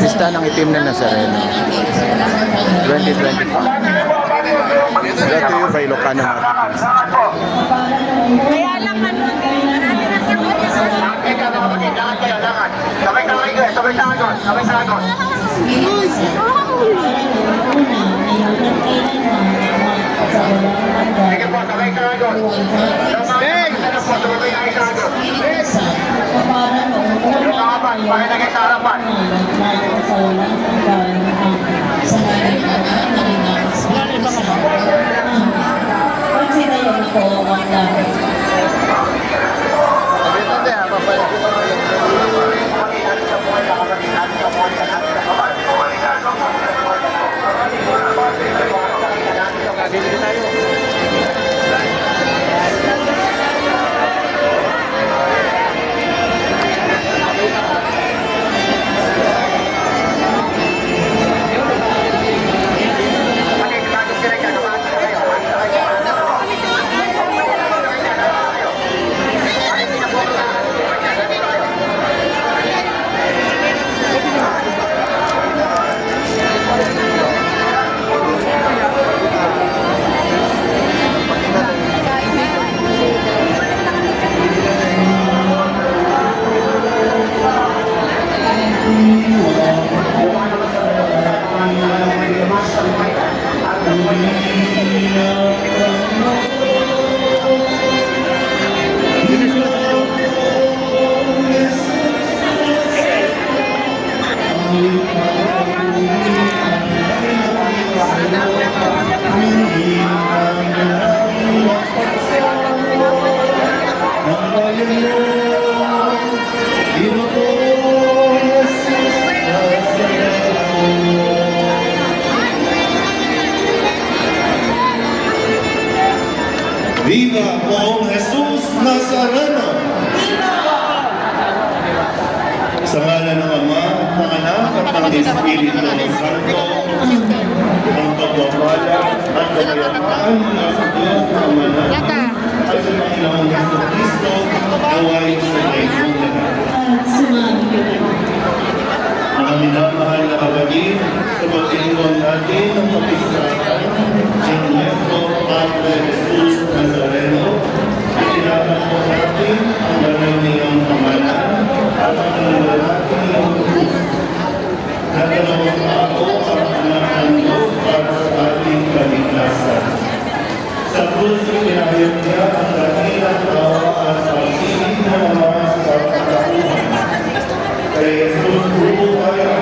Pista ng itim na Nazareno 2025. Brought to you by Ilocano Marketing. Kaya lang ano, Viva Poong Jesus Nazareno! Sa ngalan ng Ama, ng Anak, at ng Espiritu Santo, ang pagpapala at kapayapaan mula sa Diyos na Ama natin at sa Panginoong Jesucristo naway sa tayo mga minamahal na kapatid, sa pagdiriwang natin ng kapistahan ng Nuestro Padre Jesus Nazareno, itinatapos natin ang banal niyang pangalan at ang lalaki ng Diyos. Na dalawang tao ang anak ng Diyos para sa ating kaligtasan. Sa krus, pinahayag niya ang dakilang tawa at pagsinig na mga sa katauhan. Kay Jesus buhay